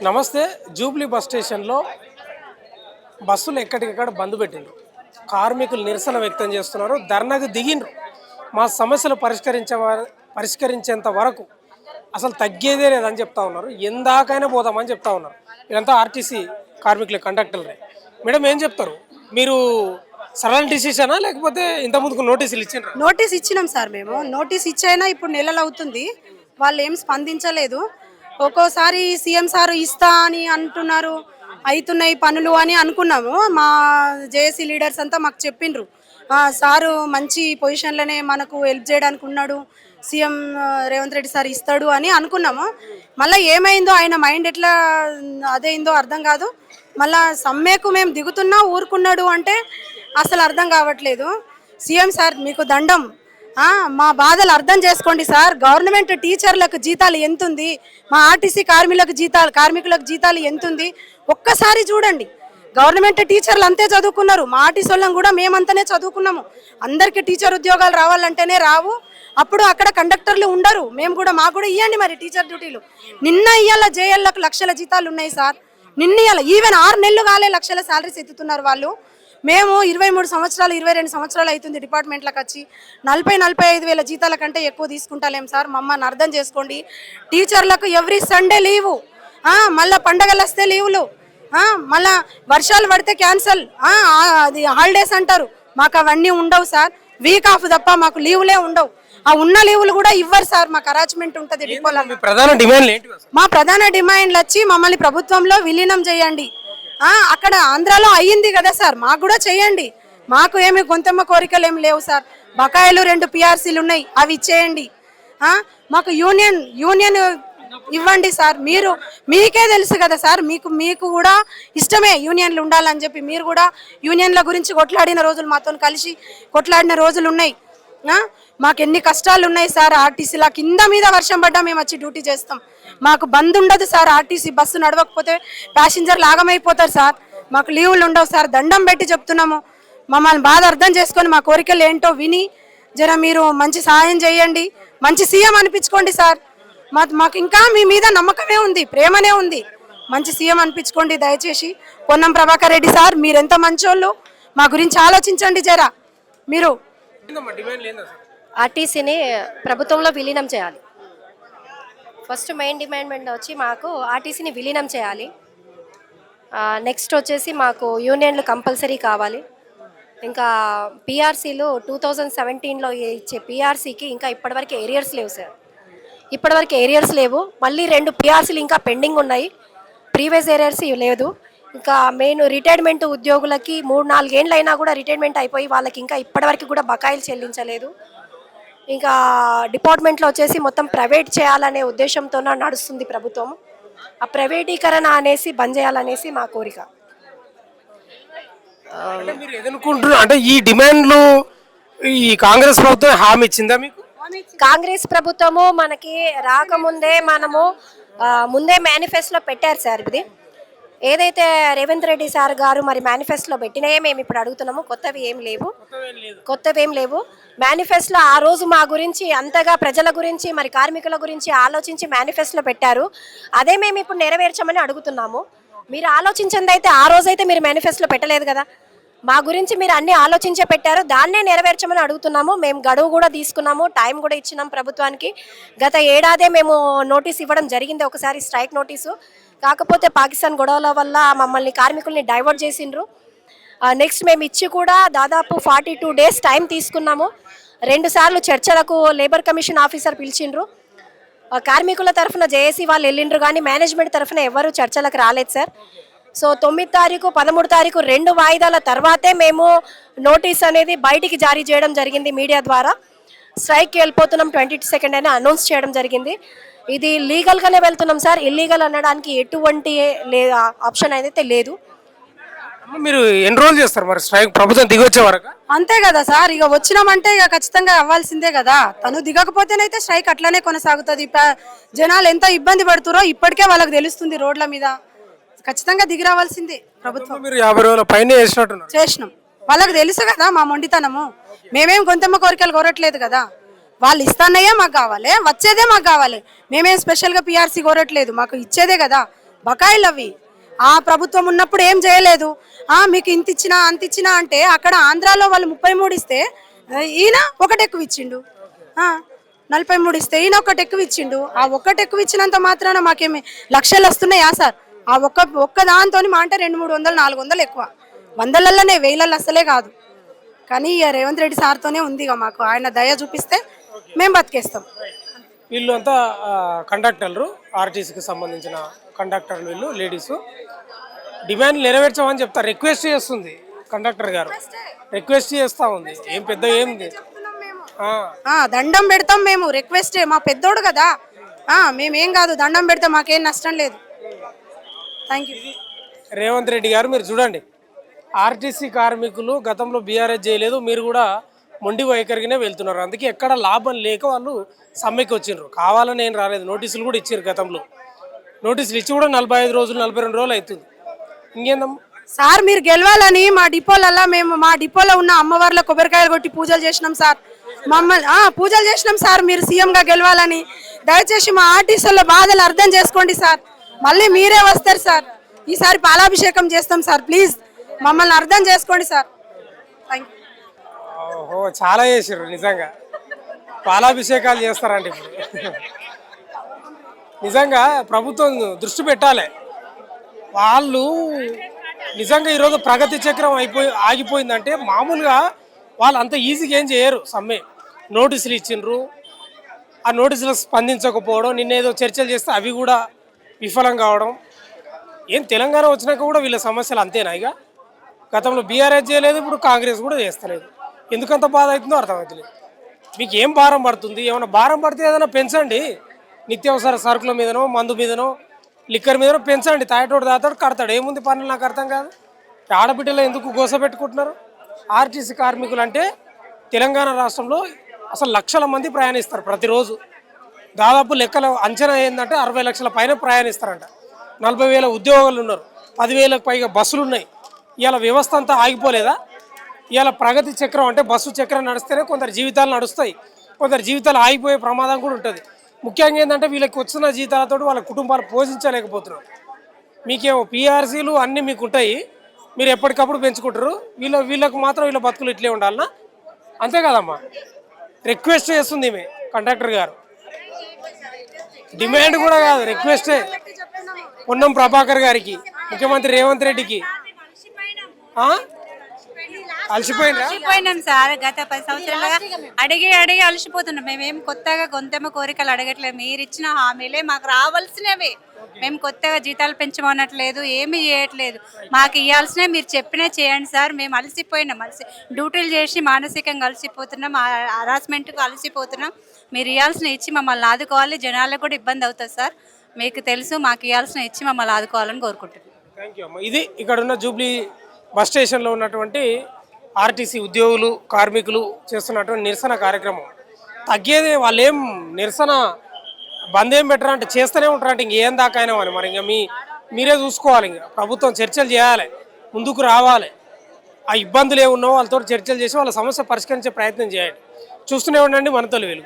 నమస్తే. Jubilee bus స్టేషన్లో బస్సులు ఎక్కడికక్కడ బంద్ పెట్టిండ్రు. కార్మికులు నిరసన వ్యక్తం చేస్తున్నారు, ధర్నాకు దిగిండ్రు. మా సమస్యలు పరిష్కరించేంత వరకు అసలు తగ్గేదే లేదని చెప్తా ఉన్నారు. ఎందాకైనా పోదామని చెప్తా ఉన్నారు. ఇదంతా ఆర్టీసీ కార్మికుల కండక్టర్లే. మేడం ఏం చెప్తారు? మీరు సరళ డిసిషనా లేకపోతే ఇంతకుముందుకు నోటీసులు ఇచ్చిండ్రా? నోటీస్ ఇచ్చినాం సార్. మేము నోటీస్ ఇచ్చైనా ఇప్పుడు నెలలు అవుతుంది, వాళ్ళు ఏం స్పందించలేదు. ఒక్కోసారి సీఎం సార్ ఇస్తా అని అంటున్నారు, అవుతున్నాయి పనులు అని అనుకున్నాము. మా జేఏసీ లీడర్స్ అంతా మాకు చెప్పిండ్రు, సారు మంచి పొజిషన్లోనే మనకు హెల్ప్ చేయడానికి ఉన్నాడు, సీఎం రేవంత్ రెడ్డి సార్ ఇస్తాడు అని అనుకున్నాము. మళ్ళీ ఏమైందో ఆయన మైండ్ ఎట్లా అదేందో అర్థం కాదు. మళ్ళా సమ్మెకు మేము దిగుతున్నా ఊరుకున్నాడు అంటే అసలు అర్థం కావట్లేదు. సీఎం సార్ మీకు దండం, మా బాధలు అర్థం చేసుకోండి సార్. గవర్నమెంట్ టీచర్లకు జీతాలు ఎంతుంది, మా ఆర్టీసీ కార్మికులకు జీతాలు ఎంతుంది ఒక్కసారి చూడండి. గవర్నమెంట్ టీచర్లు అంతే చదువుకున్నారు, మా ఆర్టీసీ వాళ్ళం కూడా మేమంతనే చదువుకున్నాము. అందరికీ టీచర్ ఉద్యోగాలు రావాలంటేనే రావు, అప్పుడు అక్కడ కండక్టర్లు ఉండరు. మాకు కూడా ఇవ్వండి మరి టీచర్ డ్యూటీలు. నిన్న ఇయ్యాల జేఎల్లకు లక్షల జీతాలు ఉన్నాయి సార్. నిన్న ఇయ్యాల ఈవెన్ 6 నెలలు కాలే లక్షల శాలరీస్ ఎత్తుతున్నారు వాళ్ళు. మేము 23 సంవత్సరాలు 22 సంవత్సరాలు అవుతుంది డిపార్ట్మెంట్లకు వచ్చి 40-45 వేల జీతాల కంటే ఎక్కువ తీసుకుంటలేం సార్. మమ్మల్ని అర్థం చేసుకోండి. టీచర్లకు ఎవ్రీ సండే లీవు, మళ్ళీ పండగలు వస్తే లీవులు, మళ్ళా వర్షాలు పడితే క్యాన్సల్, అది హాలిడేస్ అంటారు. మాకు అవన్నీ ఉండవు సార్. వీక్ ఆఫ్ తప్ప మాకు లీవులే ఉండవు. ఆ ఉన్న లీవులు కూడా ఇవ్వరు సార్. మాకు అరాచ్మెంట్ ఉంటుంది డిపోలో. మా ప్రధాన డిమాండ్లు వచ్చి మమ్మల్ని ప్రభుత్వంలో విలీనం చేయండి. అక్కడ ఆంధ్రాలో అయ్యింది కదా సార్, మాకు కూడా చేయండి. మాకు ఏమి గొంతమ్మ కోరికలు ఏమి లేవు సార్. బకాయిలు 2 పిఆర్సీలు ఉన్నాయి, అవి ఇచ్చేయండి. మాకు యూనియన్ ఇవ్వండి సార్. మీకే తెలుసు కదా సార్, మీకు కూడా ఇష్టమే యూనియన్లు ఉండాలని చెప్పి. మీరు కూడా యూనియన్ల గురించి కొట్లాడిన రోజులు, మాతో కలిసి కొట్లాడిన రోజులు ఉన్నాయి. మాకు ఎన్ని కష్టాలు ఉన్నాయి సార్. ఆర్టీసీలా కింద మీద వర్షం పడ్డా మేము వచ్చి డ్యూటీ చేస్తాం. మాకు బంద్ ఉండదు సార్. ఆర్టీసీ బస్సు నడవకపోతే ప్యాసింజర్లు ఆగమైపోతారు సార్. మాకు లీవులు ఉండవు సార్. దండం పెట్టి చెప్తున్నాము, మమ్మల్ని బాధ అర్థం చేసుకొని మా కోరికలు ఏంటో విని జర మీరు మంచి సహాయం చేయండి. మంచి సీఎం అనిపించుకోండి సార్. మాకు ఇంకా మీ మీద నమ్మకమే ఉంది, ప్రేమనే ఉంది. మంచి సీఎం అనిపించుకోండి దయచేసి. పొన్నం ప్రభాకర్ రెడ్డి సార్, మీరెంత మంచోళ్ళు, మా గురించి ఆలోచించండి జరా. మీరు ఆర్టీసీని ప్రభుత్వంలో విలీనం చేయాలి. ఫస్ట్ మెయిన్ డిమాండ్ వచ్చి మాకు ఆర్టీసీని విలీనం చేయాలి. నెక్స్ట్ వచ్చేసి మాకు యూనియన్లు కంపల్సరీ కావాలి. ఇంకా పిఆర్సీలు 2017లో ఇచ్చే పిఆర్సీకి ఇంకా ఇప్పటివరకు ఏరియర్స్ లేవు సార్. ఇప్పటివరకు ఏరియర్స్ లేవు. మళ్ళీ 2 పిఆర్సీలు ఇంకా పెండింగ్ ఉన్నాయి. ప్రీవియస్ ఏరియర్స్ లేదు. ఇంకా మెయిన్ రిటైర్మెంట్ ఉద్యోగులకి 3-4 ఏళ్ళు అయినా కూడా రిటైర్మెంట్ అయిపోయి వాళ్ళకి ఇంకా ఇప్పటివరకు కూడా బకాయిలు చెల్లించలేదు. ఇంకా డిపార్ట్మెంట్లో వచ్చేసి మొత్తం ప్రైవేట్ చేయాలనే ఉద్దేశంతో నడుస్తుంది ప్రభుత్వం. ఆ ప్రైవేటీకరణ అనేసి బంద్ చేయాలనేసి మా కోరిక. మీరు ఏదనుకుంటున్నారు అంటే ఈ డిమాండ్లు ఈ కాంగ్రెస్ ప్రభుత్వం హామీ ఇచ్చిందా మీకు? కాంగ్రెస్ ప్రభుత్వము మనకి రాకముందే ముందే మేనిఫెస్టోలో పెట్టారు సార్. ఇది ఏదైతే రేవంత్ రెడ్డి సార్ గారు మరి మేనిఫెస్టోలో పెట్టినాయే మేము ఇప్పుడు అడుగుతున్నాము. కొత్తవి ఏం లేవు. మేనిఫెస్టోలో ఆ రోజు మా గురించి అంతగా ప్రజల గురించి మరి కార్మికుల గురించి ఆలోచించి మేనిఫెస్టోలో పెట్టారు. అదే మేము ఇప్పుడు నెరవేర్చమని అడుగుతున్నాము. మీరు ఆలోచించింది అయితే ఆ రోజైతే మీరు మేనిఫెస్టోలో పెట్టలేదు కదా. మా గురించి మీరు అన్ని ఆలోచించే పెట్టారు, దాన్నే నెరవేర్చమని అడుగుతున్నాము. మేము గడువు కూడా తీసుకున్నాము, టైం కూడా ఇచ్చినాం ప్రభుత్వానికి. గత ఏడాదే మేము నోటీస్ ఇవ్వడం జరిగింది, ఒకసారి స్ట్రైక్ నోటీసు. కాకపోతే పాకిస్తాన్ గొడవల వల్ల మమ్మల్ని కార్మికుల్ని డైవర్ట్ చేసిండ్రు. నెక్స్ట్ మేము ఇచ్చి కూడా దాదాపు 42 డేస్ టైం తీసుకున్నాము. 2 సార్లు చర్చలకు లేబర్ కమిషన్ ఆఫీసర్ పిలిచిండ్రు. కార్మికుల తరఫున జేఏసీ వాళ్ళు వెళ్ళిండ్రు, కానీ మేనేజ్మెంట్ తరఫున ఎవరు చర్చలకు రాలేదు సార్. సో 9 తారీఖు 13 తారీఖు 2 వాయిదాల తర్వాతే మేము నోటీస్ అనేది బయటికి జారీ చేయడం జరిగింది మీడియా ద్వారా. స్ట్రైక్కి వెళ్ళిపోతున్నాం 22 అని అనౌన్స్ చేయడం జరిగింది. ఇది లీగల్గానే వెళ్తున్నాం సార్. ఇల్లీగల్ అనడానికి ఎటువంటి ఆప్షన్ అయితే లేదు. మీరు ఎన్రోల్ చేస్తారు మరి స్ట్రైక్ ప్రభుత్వం దిగొచ్చే వరకు? అంతే కదా సార్. ఇక వచ్చినామంటే ఇక ఖచ్చితంగా అవ్వాల్సిందే కదా. తను దిగకపోతేనైతే స్ట్రైక్ అట్లానే కొనసాగుతుంది. జనాలు ఎంత ఇబ్బంది పడుతురో ఇప్పటికే వాళ్ళకి తెలుస్తుంది. రోడ్ల మీద ఖచ్చితంగా దిగి రావాల్సిందే ప్రభుత్వం. మీరు 50 రోజుల పైన చేసినాం. వాళ్ళకి తెలుసు కదా మా మొండితనము. మేమేం గొంతమ్మ కోరికలు కోరట్లేదు కదా. వాళ్ళు ఇస్తానయ్యే మాకు కావాలి, వచ్చేదే మాకు కావాలి. మేమేం స్పెషల్గా పిఆర్సీ కోరట్లేదు, మాకు ఇచ్చేదే కదా. బకాయిలు అవి. ఆ ప్రభుత్వం ఉన్నప్పుడు ఏం చేయలేదు. మీకు ఇంత ఇచ్చినా అంత ఇచ్చినా అంటే అక్కడ ఆంధ్రాలో వాళ్ళు 33 ఇస్తే ఈయన ఒకటి ఎక్కువ ఇచ్చిండు. 43 ఇస్తే ఈయన ఒకటి ఎక్కువ ఇచ్చిండు. ఆ ఒక్కటి ఎక్కువ ఇచ్చినంత మాత్రాన మాకేమి లక్షలు వస్తున్నాయా సార్? ఆ ఒక్క దాంతో మా అంటే 200-300 400 ఎక్కువ, వందలలోనే, వేలల్లో అసలే కాదు. కానీ ఇక రేవంత్ రెడ్డి సార్తోనే ఉంది. ఇక మాకు ఆయన దయ చూపిస్తే మేము బతికేస్తాం. వీళ్ళు అంతా కండక్టర్లు, ఆర్టీసీకి సంబంధించిన కండక్టర్లు, వీళ్ళు లేడీస్ డిమాండ్ నెరవేర్చామని చెప్తారు. రిక్వెస్ట్ చేస్తుంది కండక్టర్ గారు, రిక్వెస్ట్ చేస్తూ ఉంది. ఏం పెద్ద ఏంది, దండం పెడతాం మేము. రిక్వెస్ట్, మా పెద్దోడు కదా, మేమేం కాదు, దండం పెడితే మాకేం నష్టం లేదు. Thank you. రేవంత్ రెడ్డి గారు మీరు చూడండి, ఆర్టీసీ కార్మికులు గతంలో బీఆర్ఎస్ చేయలేదు, మీరు కూడా మొండి వైఖరిగానే వెళ్తున్నారు. అందుకే ఎక్కడ లాభం లేక వాళ్ళు సమ్మెకి వచ్చిండ్రు. కావాలని ఏం రాలేదు, నోటీసులు కూడా ఇచ్చారు. గతంలో నోటీసులు ఇచ్చి కూడా 45 రోజులు 42 రోజులు అవుతుంది. ఇంకేందమ్మా సార్, మీరు గెలవాలని మా డిపోలల్లా మేము మా డిపోలో ఉన్న అమ్మవార్ల కొబ్బరికాయలు కొట్టి పూజలు చేసినాం సార్. మమ్మల్ని పూజలు చేసినాం సార్, మీరు సీఎంగా గెలవాలని. దయచేసి మా ఆర్టీసీల బాధలు అర్థం చేసుకోండి సార్. మళ్ళీ మీరే వస్తారు సార్. ఈసారి పాలాభిషేకం చేస్తాం సార్. ప్లీజ్ మమ్మల్ని అర్థం చేసుకోండి సార్. Thank you. ఓహో, చాలా చేసారు నిజంగా. పాలాభిషేకాలు చేస్తారండి ఇప్పుడు. నిజంగా ప్రభుత్వం దృష్టి పెట్టాలి. వాళ్ళు నిజంగా ఈరోజు ప్రగతి చక్రం ఆగిపోయిందంటే మామూలుగా వాళ్ళు అంత ఈజీగా ఏం చేయరు. సమ్మె నోటీసులు ఇచ్చిండ్రు, ఆ నోటీసులకు స్పందించకపోవడం, నిన్నేదో చర్చలు చేస్తే అవి కూడా విఫలం కావడం. ఏం తెలంగాణ వచ్చినాక కూడా వీళ్ళ సమస్యలు అంతేనా? ఇక గతంలో బీఆర్ఎస్ చేయలేదు, ఇప్పుడు కాంగ్రెస్ కూడా చేస్తలేదు. ఎందుకంత బాధ అవుతుందో అర్థమవుతలేదు. మీకు ఏం భారం పడుతుంది? ఏమైనా భారం పడితే ఏదైనా పెంచండి. నిత్యావసర సరుకుల మీదనో, మందు మీదనో, లిక్కర్ మీదనో పెంచండి. తాగేటోడు తాతాడు, కడతాడు. ఏముంది పనులు? నాకు అర్థం కాదు. ఆడబిడ్డలు ఎందుకు గోసపెట్టుకుంటున్నారు? ఆర్టీసీ కార్మికులు అంటే తెలంగాణ రాష్ట్రంలో అసలు లక్షల మంది ప్రయాణిస్తారు ప్రతిరోజు. దాదాపు లెక్కల అంచనా ఏంటంటే 60 లక్షల పైన ప్రయాణిస్తారంట. 40,000 ఉద్యోగాలు ఉన్నారు, 10,000కు పైగా బస్సులు ఉన్నాయి. ఇవాళ వ్యవస్థ అంతా ఆగిపోలేదా? ఇవాళ ప్రగతి చక్రం అంటే బస్సు చక్రం నడిస్తేనే కొందరు జీవితాలు నడుస్తాయి, కొందరు జీవితాలు ఆగిపోయే ప్రమాదం కూడా ఉంటుంది. ముఖ్యంగా ఏంటంటే వీళ్ళకి వచ్చిన జీతాలతో వాళ్ళ కుటుంబాలు పోషించలేకపోతున్నారు. మీకేమో పీఆర్సీలు అన్నీ మీకు ఉంటాయి, మీరు ఎప్పటికప్పుడు పెంచుకుంటారు. వీళ్ళకు మాత్రం వీళ్ళ బతుకులు ఇట్లే ఉండాలన్నా? అంతే కదమ్మా. రిక్వెస్ట్ చేస్తుంది ఈమె కండక్టర్ గారు, డిమాండ్ కూడా కాదు, రిక్వెస్టే. పొన్నం ప్రభాకర్ గారికి, ముఖ్యమంత్రి రేవంత్ రెడ్డికి. అలసిపోయినాం సార్. గత 10 సంవత్సరాలుగా అడిగి అలసిపోతున్నాం. మేమేం కొత్తగా గొంతెమ్మ కోరికలు అడగట్లేదు. మీరు ఇచ్చిన హామీలే మాకు రావాల్సినవి. మేము కొత్తగా జీతాలు పెంచమనట్లేదు, ఏమీ చేయట్లేదు. మాకు ఇవ్వాల్సినవి మీరు చెప్పినా చేయండి సార్. మేము అలసిపోయినాం, డ్యూటీలు చేసి మానసికంగా అలసిపోతున్నాం, హరాస్మెంట్కి అలసిపోతున్నాం. మీరు ఇవ్వాల్సిన ఇచ్చి మమ్మల్ని ఆదుకోవాలి. జనాలకు కూడా ఇబ్బంది అవుతుంది సార్, మీకు తెలుసు. మాకు ఇవ్వాల్సిన ఇచ్చి మమ్మల్ని ఆదుకోవాలని కోరుకుంటున్నాం. థ్యాంక్ యూ అమ్మ. ఇది ఇక్కడ ఉన్న జూబ్లీ బస్ స్టేషన్లో ఉన్నటువంటి ఆర్టీసీ ఉద్యోగులు, కార్మికులు చేస్తున్నటువంటి నిరసన కార్యక్రమం. తగ్గేది వాళ్ళు. ఏం నిరసన బంద్ ఏం పెట్టరా అంటే చేస్తూనే ఉంటారంటే ఇంకేం దాకా అయినా అని. మరి ఇంకా మీరే చూసుకోవాలి. ఇంకా ప్రభుత్వం చర్చలు చేయాలి, ముందుకు రావాలి. ఆ ఇబ్బందులు ఏమున్నావో వాళ్ళతో చర్చలు చేసి వాళ్ళ సమస్య పరిష్కరించే ప్రయత్నం చేయండి. చూస్తూనే ఉండండి మన తొలి వెలుగు.